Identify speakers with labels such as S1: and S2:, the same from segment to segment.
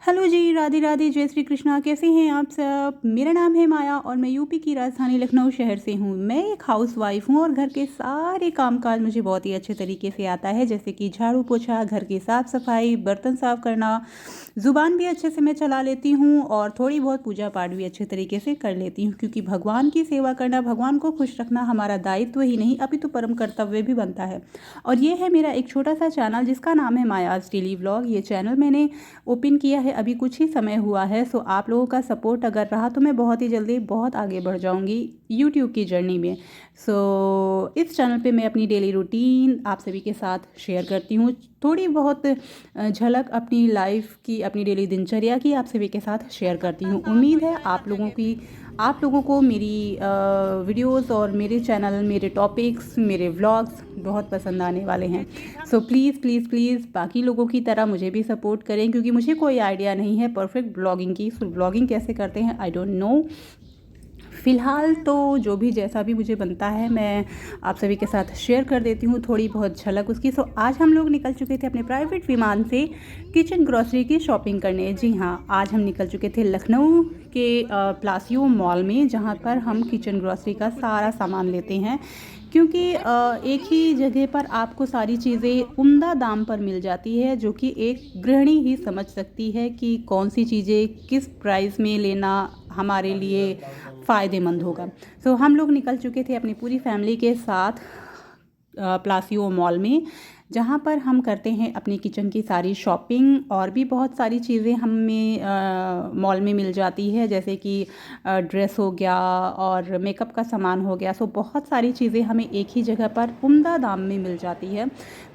S1: Hello जी, राधे राधे, जय श्री कृष्णा। कैसे हैं आप सब? मेरा नाम है माया और मैं यूपी की राजधानी लखनऊ शहर से हूँ। मैं एक हाउसवाइफ हूँ और घर के सारे कामकाज मुझे बहुत ही अच्छे तरीके से आता है, जैसे कि झाड़ू पोछा, घर की साफ़ सफाई, बर्तन साफ़ करना। ज़ुबान भी अच्छे से मैं चला लेती हूँ और थोड़ी बहुत पूजा पाठ भी अच्छे तरीके से कर लेती हूँ, क्योंकि भगवान की सेवा करना, भगवान को खुश रखना हमारा दायित्व ही नहीं अपितु परम कर्तव्य भी बनता है। और ये है मेरा एक छोटा सा चैनल जिसका नाम है मायाज़ डेली व्लॉग। ये चैनल मैंने ओपन किया है अभी कुछ ही समय हुआ है। सो आप लोगों का सपोर्ट अगर रहा तो मैं बहुत ही जल्दी बहुत आगे बढ़ जाऊंगी यूट्यूब की जर्नी में। सो इस चैनल पे मैं अपनी डेली रूटीन आप सभी के साथ शेयर करती हूँ, थोड़ी बहुत झलक अपनी लाइफ की, अपनी डेली दिनचर्या की आप सभी के साथ शेयर करती हूँ। उम्मीद है आप लोगों को मेरी वीडियोस और मेरे चैनल, मेरे टॉपिक्स, मेरे व्लॉग्स बहुत पसंद आने वाले हैं। सो प्लीज़ प्लीज़ प्लीज़ बाकी लोगों की तरह मुझे भी सपोर्ट करें, क्योंकि मुझे कोई आइडिया नहीं है परफेक्ट ब्लॉगिंग की। सो ब्लॉगिंग कैसे करते हैं आई डोंट नो। फ़िलहाल तो जो भी जैसा भी मुझे बनता है मैं आप सभी के साथ शेयर कर देती हूँ, थोड़ी बहुत झलक उसकी। सो आज हम लोग निकल चुके थे अपने प्राइवेट विमान से किचन ग्रॉसरी की शॉपिंग करने। जी हाँ, आज हम निकल चुके थे लखनऊ के प्लासियो मॉल में, जहाँ पर हम किचन ग्रॉसरी का सारा सामान लेते हैं, क्योंकि एक ही जगह पर आपको सारी चीज़ें उम्दा दाम पर मिल जाती है, जो कि एक गृहिणी ही समझ सकती है कि कौन सी चीज़ें किस प्राइस में लेना हमारे लिए फ़ायदेमंद होगा। सो हम लोग निकल चुके थे अपनी पूरी फैमिली के साथ प्लासियो मॉल में, जहाँ पर हम करते हैं अपनी किचन की सारी शॉपिंग। और भी बहुत सारी चीज़ें हमें मॉल में मिल जाती है, जैसे कि ड्रेस हो गया और मेकअप का सामान हो गया। सो बहुत सारी चीज़ें हमें एक ही जगह पर उम्दा दाम में मिल जाती है।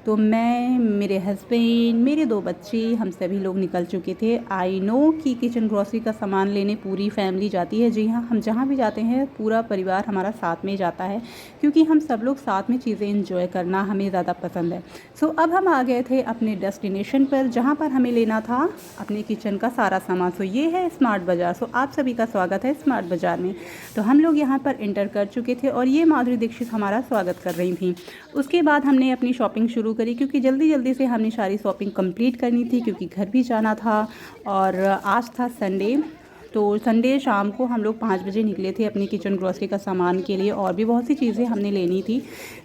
S1: तो मैं, मेरे हस्बैंड, मेरे 2 बच्चे, हम सभी लोग निकल चुके थे। आई नो कि किचन ग्रॉसरी का सामान लेने पूरी फैमिली जाती है। जी हाँ, हम जहाँ भी जाते हैं पूरा परिवार हमारा साथ में जाता है, क्योंकि हम सब लोग साथ में चीज़ें एंजॉय करना हमें ज़्यादा पसंद है। सो अब हम आ गए थे अपने डेस्टिनेशन पर, जहाँ पर हमें लेना था अपने किचन का सारा सामान। सो ये है स्मार्ट बाज़ार। सो आप सभी का स्वागत है स्मार्ट बाज़ार में। तो हम लोग यहाँ पर एंटर कर चुके थे और ये माधुरी दीक्षित हमारा स्वागत कर रही थी। उसके बाद हमने अपनी शॉपिंग शुरू करी, क्योंकि जल्दी जल्दी से हमने सारी शॉपिंग कंप्लीट करनी थी, क्योंकि घर भी जाना था। और आज था संडे, तो संडे शाम को हम लोग 5 बजे निकले थे अपनी किचन ग्रॉसरी का सामान के लिए, और भी बहुत सी चीज़ें हमने लेनी थी।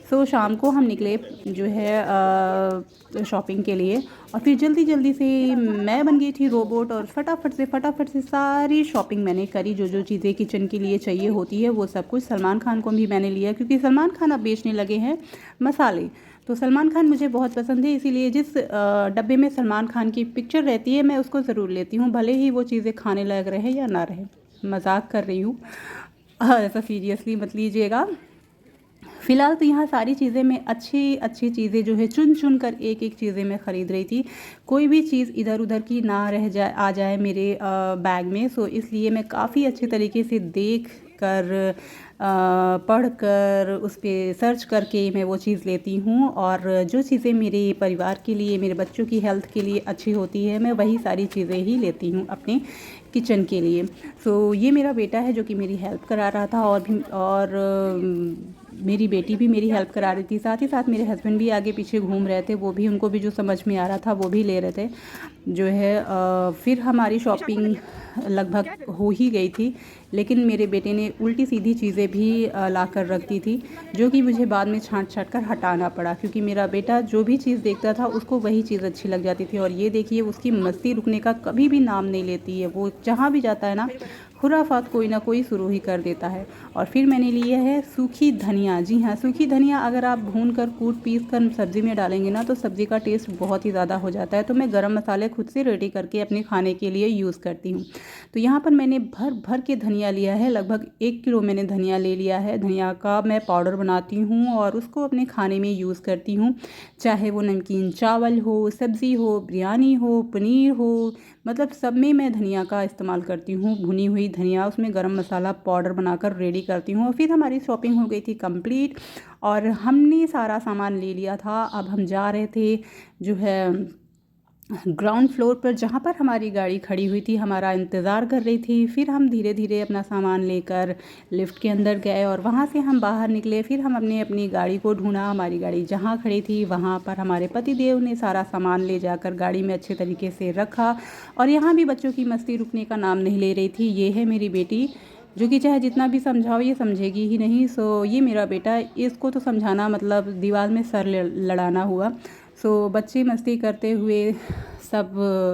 S1: सो शाम को हम निकले जो है शॉपिंग के लिए। और फिर जल्दी जल्दी से मैं बन गई थी रोबोट, और फटाफट से सारी शॉपिंग मैंने करी। जो जो चीज़ें किचन के लिए चाहिए होती है वो सब कुछ। सलमान खान को भी मैंने लिया, क्योंकि सलमान खान अब बेचने लगे हैं मसाले। तो सलमान खान मुझे बहुत पसंद है, इसीलिए जिस डब्बे में सलमान खान की पिक्चर रहती है मैं उसको ज़रूर लेती हूँ, भले ही वो चीज़ें खाने लायक रहे या ना रहे। मजाक कर रही हूँ, ऐसा सीरियसली मत लीजिएगा। फ़िलहाल तो यहाँ सारी चीज़ें मैं अच्छी अच्छी चीज़ें जो है चुन चुन कर एक एक चीज़ें मैं ख़रीद रही थी। कोई भी चीज़ इधर उधर की ना रह जाए, आ जाए मेरे बैग में। सो इसलिए मैं काफ़ी अच्छे तरीके से देख कर, पढ़ कर, उस पर सर्च करके मैं वो चीज़ लेती हूँ। और जो चीज़ें मेरे परिवार के लिए, मेरे बच्चों की हेल्थ के लिए अच्छी होती है, मैं वही सारी चीज़ें ही लेती हूँ अपने किचन के लिए। सो ये मेरा बेटा है जो कि मेरी हेल्प करा रहा था, और मेरी बेटी भी मेरी हेल्प करा रही थी। साथ ही साथ मेरे हस्बैंड भी आगे पीछे घूम रहे थे, वो भी, उनको भी जो समझ में आ रहा था वो भी ले रहे थे जो है। फिर हमारी शॉपिंग लगभग हो ही गई थी, लेकिन मेरे बेटे ने उल्टी सीधी चीज़ें भी ला कर रख दी थी, जो कि मुझे बाद में छांट छांट कर हटाना पड़ा, क्योंकि मेरा बेटा जो भी चीज़ देखता था उसको वही चीज़ अच्छी लग जाती थी। और ये देखिए, उसकी मस्ती रुकने का कभी भी नाम नहीं लेती है। वो जहाँ भी जाता है ना, खुराफात कोई ना कोई शुरू ही कर देता है। और फिर मैंने लिया है सूखी धनिया। जी हाँ, सूखी धनिया अगर आप भून कर, कूट पीस कर सब्ज़ी में डालेंगे ना, तो सब्ज़ी का टेस्ट बहुत ही ज़्यादा हो जाता है। तो मैं गरम मसाले खुद से रेडी करके अपने खाने के लिए यूज़ करती हूँ। तो यहाँ पर मैंने भर भर के धनिया लिया है, लगभग 1 किलो मैंने धनिया ले लिया है। धनिया का मैं पाउडर बनाती हूँ और उसको अपने खाने में यूज़ करती हूँ, चाहे वो नमकीन चावल हो, सब्ज़ी हो, बिरयानी हो, पनीर हो, मतलब सब में मैं धनिया का इस्तेमाल करती हूँ। भुनी हुई धनिया, उसमें गरम मसाला पाउडर बनाकर रेडी करती हूँ। और फिर हमारी शॉपिंग हो गई थी कंप्लीट, और हमने सारा सामान ले लिया था। अब हम जा रहे थे जो है ग्राउंड फ्लोर पर जहाँ पर हमारी गाड़ी खड़ी हुई थी हमारा इंतज़ार कर रही थी। फिर हम धीरे धीरे अपना सामान लेकर लिफ्ट के अंदर गए और वहाँ से हम बाहर निकले। फिर हम अपनी गाड़ी को ढूंढा। हमारी गाड़ी जहाँ खड़ी थी वहाँ पर हमारे पतिदेव ने सारा सामान ले जाकर गाड़ी में अच्छे तरीके से रखा। और यहाँ भी बच्चों की मस्ती रुकने का नाम नहीं ले रही थी। ये है मेरी बेटी, जो कि चाहे जितना भी समझाओ ये समझेगी ही नहीं। सो ये मेरा बेटा, इसको तो समझाना मतलब दीवार में सर लड़ाना हुआ। सो बच्चे मस्ती करते हुए सब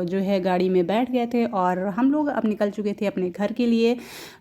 S1: जो है गाड़ी में बैठ गए थे और हम लोग अब निकल चुके थे अपने घर के लिए।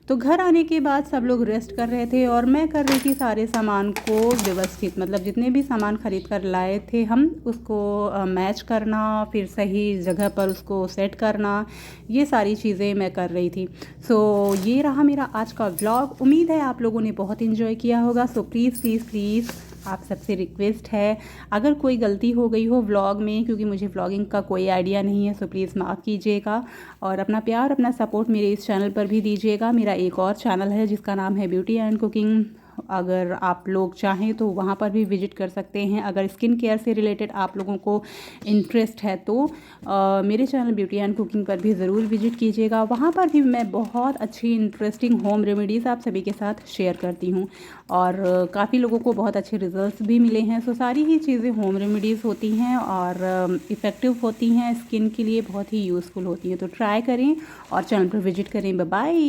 S1: तो घर आने के बाद सब लोग रेस्ट कर रहे थे और मैं कर रही थी सारे सामान को व्यवस्थित, मतलब जितने भी सामान ख़रीद कर लाए थे हम उसको मैच करना, फिर सही जगह पर उसको सेट करना, ये सारी चीज़ें मैं कर रही थी। सो ये रहा मेरा आज का व्लॉग। उम्मीद है आप लोगों ने बहुत इन्जॉय किया होगा। सो प्लीज़ प्लीज़ प्लीज़ आप सबसे रिक्वेस्ट है, अगर कोई गलती हो गई हो व्लॉग में, क्योंकि मुझे व्लॉगिंग का कोई आइडिया नहीं है, सो प्लीज़ माफ़ कीजिएगा। और अपना प्यार अपना सपोर्ट मेरे इस चैनल पर भी दीजिएगा। मेरा एक और चैनल है जिसका नाम है ब्यूटी एंड कुकिंग। अगर आप लोग चाहें तो वहाँ पर भी विज़िट कर सकते हैं। अगर स्किन केयर से रिलेटेड आप लोगों को इंटरेस्ट है तो मेरे चैनल ब्यूटी एंड कुकिंग पर भी ज़रूर विज़िट कीजिएगा। वहाँ पर भी मैं बहुत अच्छी इंटरेस्टिंग होम रेमेडीज़ आप सभी के साथ शेयर करती हूँ और काफ़ी लोगों को बहुत अच्छे रिजल्ट्स भी मिले हैं। सो सारी ही चीज़ें होम रेमेडीज़ होती हैं और इफ़ेक्टिव होती हैं, स्किन के लिए बहुत ही यूज़फुल होती हैं। तो ट्राई करें और चैनल पर विज़िट करें। Bye bye.